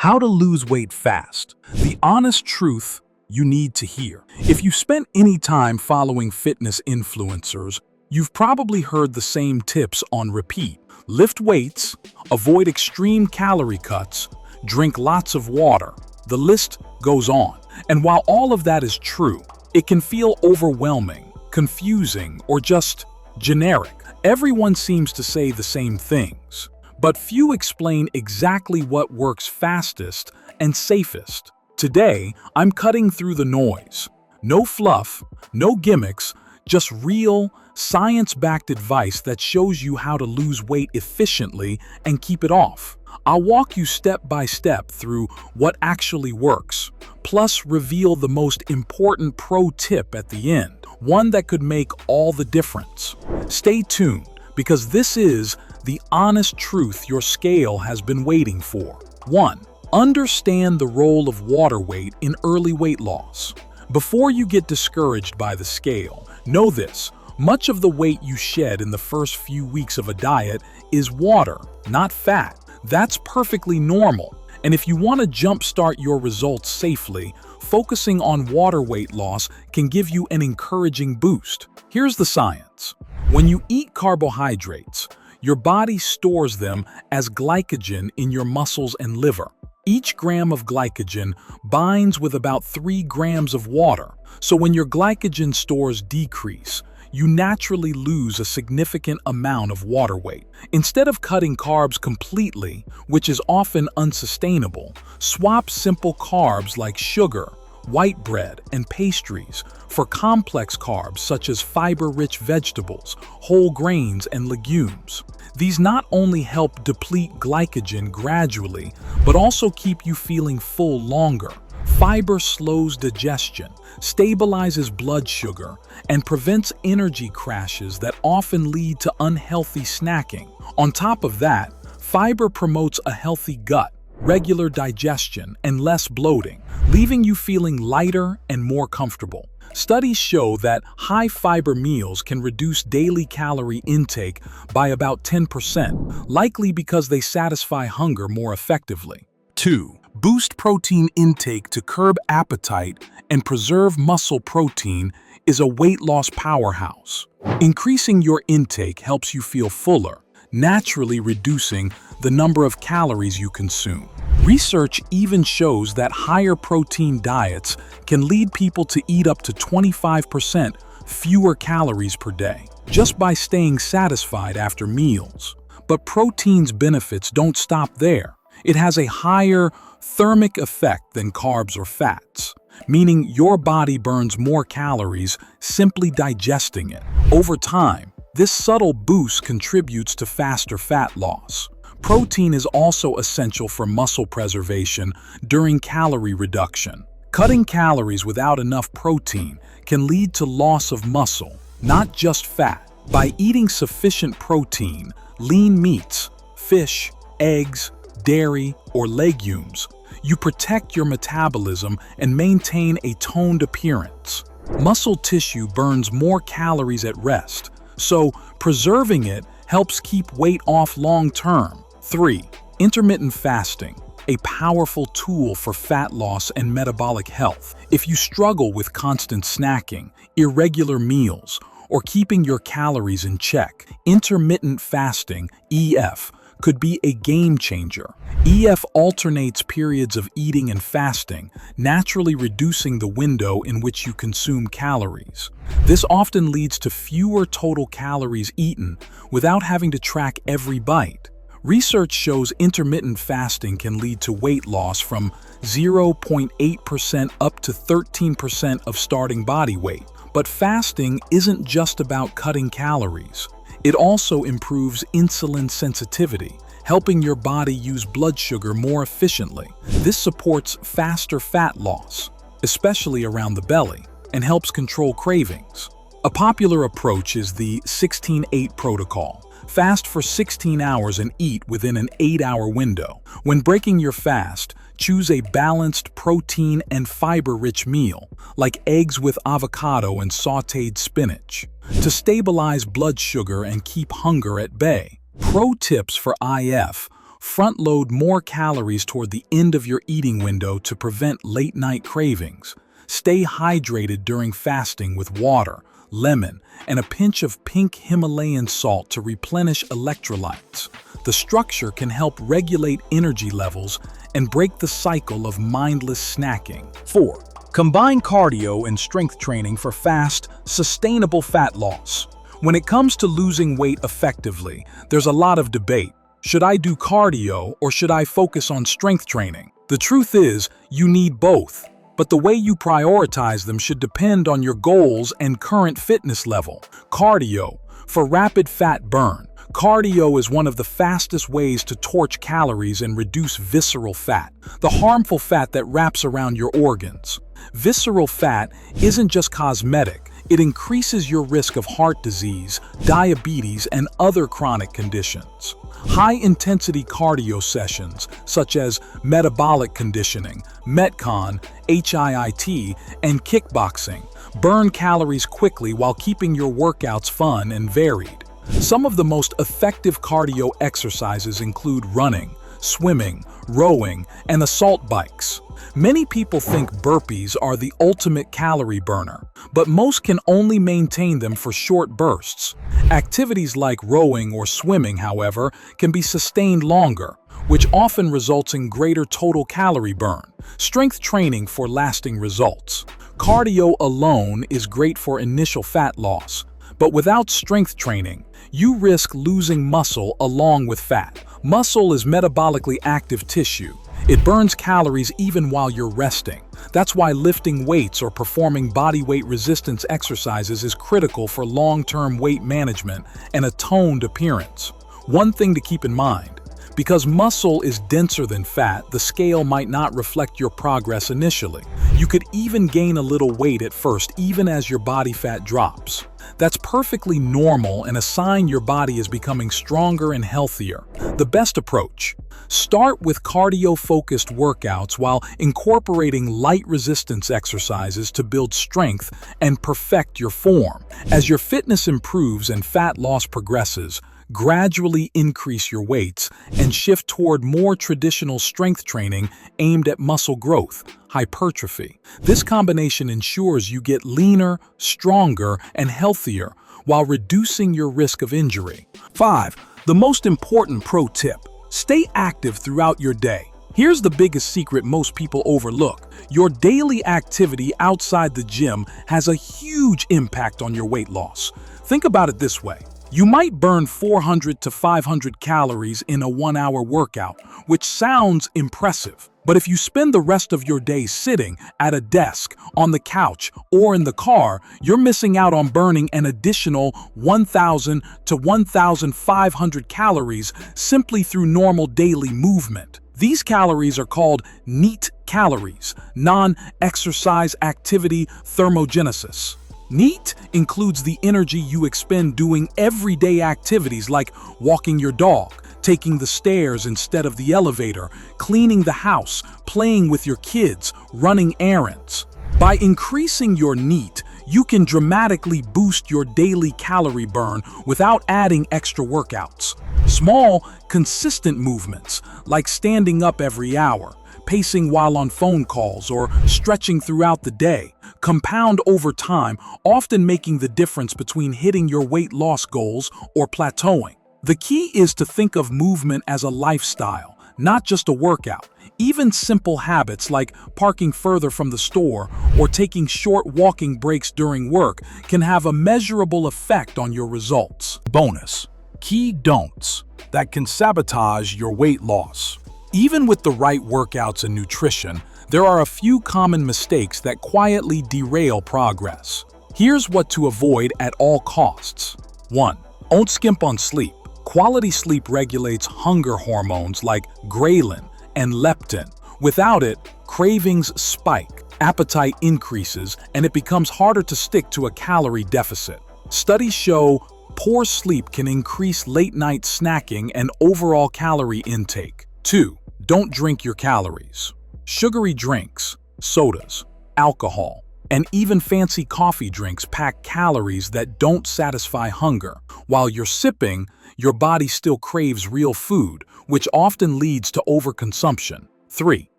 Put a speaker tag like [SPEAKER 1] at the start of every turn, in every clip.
[SPEAKER 1] How to lose weight fast. The honest truth you need to hear. If you spent any time following fitness influencers, you've probably heard the same tips on repeat. Lift weights, avoid extreme calorie cuts, drink lots of water. The list goes on. And while all of that is true, it can feel overwhelming, confusing, or just generic. Everyone seems to say the same things, but few explain exactly what works fastest and safest. Today, I'm cutting through the noise. No fluff, no gimmicks, just real, science-backed advice that shows you how to lose weight efficiently and keep it off. I'll walk you step by step through what actually works, plus reveal the most important pro tip at the end, one that could make all the difference. Stay tuned, because this is the honest truth your scale has been waiting for. 1. Understand the role of water weight in early weight loss. Before you get discouraged by the scale, know this: much of the weight you shed in the first few weeks of a diet is water, not fat. That's perfectly normal. And if you want to jumpstart your results safely, focusing on water weight loss can give you an encouraging boost. Here's the science. When you eat carbohydrates, your body stores them as glycogen in your muscles and liver. Each gram of glycogen binds with about 3 grams of water, so when your glycogen stores decrease, you naturally lose a significant amount of water weight. Instead of cutting carbs completely, which is often unsustainable, swap simple carbs like sugar, white bread, and pastries for complex carbs such as fiber-rich vegetables, whole grains, and legumes. These not only help deplete glycogen gradually, but also keep you feeling full longer. Fiber slows digestion, stabilizes blood sugar, and prevents energy crashes that often lead to unhealthy snacking. On top of that, fiber promotes a healthy gut, regular digestion, and less bloating, leaving you feeling lighter and more comfortable. Studies show that high-fiber meals can reduce daily calorie intake by about 10%, likely because they satisfy hunger more effectively. 2. Boost protein intake to curb appetite and preserve muscle protein is a weight loss powerhouse. Increasing your intake helps you feel fuller, naturally reducing the number of calories you consume. Research even shows that higher protein diets can lead people to eat up to 25% fewer calories per day, just by staying satisfied after meals. But protein's benefits don't stop there. It has a higher thermic effect than carbs or fats, meaning your body burns more calories simply digesting it. Over time, this subtle boost contributes to faster fat loss. Protein is also essential for muscle preservation during calorie reduction. Cutting calories without enough protein can lead to loss of muscle, not just fat. By eating sufficient protein, lean meats, fish, eggs, dairy, or legumes, you protect your metabolism and maintain a toned appearance. Muscle tissue burns more calories at rest, so preserving it helps keep weight off long-term. 3. Intermittent fasting, a powerful tool for fat loss and metabolic health. If you struggle with constant snacking, irregular meals, or keeping your calories in check, intermittent fasting, EF, could be a game changer. EF alternates periods of eating and fasting, naturally reducing the window in which you consume calories. This often leads to fewer total calories eaten without having to track every bite. Research shows intermittent fasting can lead to weight loss from 0.8% up to 13% of starting body weight. But fasting isn't just about cutting calories. It also improves insulin sensitivity, helping your body use blood sugar more efficiently. This supports faster fat loss, especially around the belly, and helps control cravings. A popular approach is the 16-8 protocol. Fast for 16 hours and eat within an 8-hour window. When breaking your fast, choose a balanced protein and fiber-rich meal, like eggs with avocado and sautéed spinach, to stabilize blood sugar and keep hunger at bay. Pro tips for IF: Front-load more calories toward the end of your eating window to prevent late-night cravings. Stay hydrated during fasting with water, lemon, and a pinch of pink Himalayan salt to replenish electrolytes. The structure can help regulate energy levels and break the cycle of mindless snacking. 4. Combine cardio and strength training for fast, sustainable fat loss. When it comes to losing weight effectively, there's a lot of debate. Should I do cardio or should I focus on strength training? The truth is, you need both. But the way you prioritize them should depend on your goals and current fitness level. Cardio. For rapid fat burn, cardio is one of the fastest ways to torch calories and reduce visceral fat, the harmful fat that wraps around your organs. Visceral fat isn't just cosmetic. It increases your risk of heart disease, diabetes, and other chronic conditions. High-intensity cardio sessions, such as metabolic conditioning, Metcon, HIIT, and kickboxing, burn calories quickly while keeping your workouts fun and varied. Some of the most effective cardio exercises include running, swimming, rowing, and assault bikes. Many people think burpees are the ultimate calorie burner, but most can only maintain them for short bursts. Activities like rowing or swimming, however, can be sustained longer, which often results in greater total calorie burn. Strength training for lasting results. Cardio alone is great for initial fat loss, but without strength training, you risk losing muscle along with fat. Muscle is metabolically active tissue. It burns calories even while you're resting. That's why lifting weights or performing body weight resistance exercises is critical for long-term weight management and a toned appearance. One thing to keep in mind, because muscle is denser than fat, the scale might not reflect your progress initially. You could even gain a little weight at first, even as your body fat drops. That's perfectly normal and a sign your body is becoming stronger and healthier. The best approach: start with cardio-focused workouts while incorporating light resistance exercises to build strength and perfect your form. As your fitness improves and fat loss progresses, gradually increase your weights and shift toward more traditional strength training aimed at muscle growth, hypertrophy. This combination ensures you get leaner, stronger, and healthier while reducing your risk of injury. 5. The most important pro tip: stay active throughout your day. Here's the biggest secret most people overlook. Your daily activity outside the gym has a huge impact on your weight loss. Think about it this way. You might burn 400 to 500 calories in a 1-hour workout, which sounds impressive. But if you spend the rest of your day sitting at a desk, on the couch, or in the car, you're missing out on burning an additional 1,000 to 1,500 calories simply through normal daily movement. These calories are called NEAT calories, non-exercise activity thermogenesis. NEAT includes the energy you expend doing everyday activities like walking your dog, taking the stairs instead of the elevator, cleaning the house, playing with your kids, running errands. By increasing your NEAT, you can dramatically boost your daily calorie burn without adding extra workouts. Small, consistent movements, like standing up every hour, pacing while on phone calls, or stretching throughout the day, compound over time, often making the difference between hitting your weight loss goals or plateauing. The key is to think of movement as a lifestyle, not just a workout. Even simple habits like parking further from the store or taking short walking breaks during work can have a measurable effect on your results. Bonus: key don'ts that can sabotage your weight loss. Even with the right workouts and nutrition, there are a few common mistakes that quietly derail progress. Here's what to avoid at all costs. 1. Don't skimp on sleep. Quality sleep regulates hunger hormones like ghrelin and leptin. Without it, cravings spike, appetite increases, and it becomes harder to stick to a calorie deficit. Studies show poor sleep can increase late-night snacking and overall calorie intake. 2. Don't drink your calories. Sugary drinks, sodas, alcohol, and even fancy coffee drinks pack calories that don't satisfy hunger. While you're sipping, your body still craves real food, which often leads to overconsumption. 3.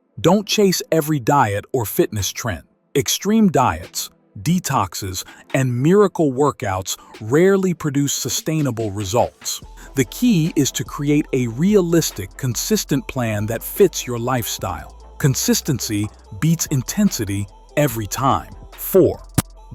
[SPEAKER 1] Don't chase every diet or fitness trend. Extreme diets, detoxes, and miracle workouts rarely produce sustainable results. The key is to create a realistic, consistent plan that fits your lifestyle. Consistency beats intensity every time. 4.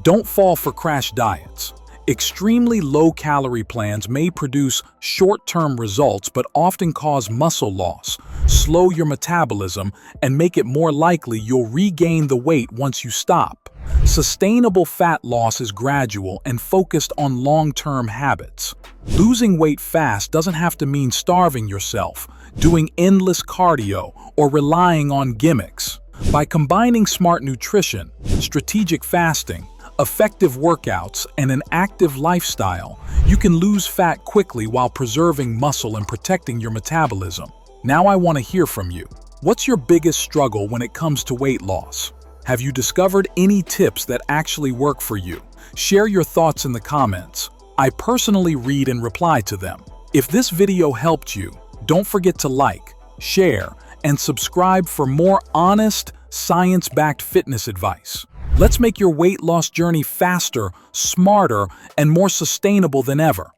[SPEAKER 1] Don't fall for crash diets. Extremely low-calorie plans may produce short-term results but often cause muscle loss, slow your metabolism, and make it more likely you'll regain the weight once you stop. Sustainable fat loss is gradual and focused on long-term habits. Losing weight fast doesn't have to mean starving yourself, doing endless cardio, or relying on gimmicks. By combining smart nutrition, strategic fasting, effective workouts, and an active lifestyle, you can lose fat quickly while preserving muscle and protecting your metabolism. Now I want to hear from you. What's your biggest struggle when it comes to weight loss? Have you discovered any tips that actually work for you? Share your thoughts in the comments. I personally read and reply to them. If this video helped you, don't forget to like, share, and subscribe for more honest, science-backed fitness advice. Let's make your weight loss journey faster, smarter, and more sustainable than ever.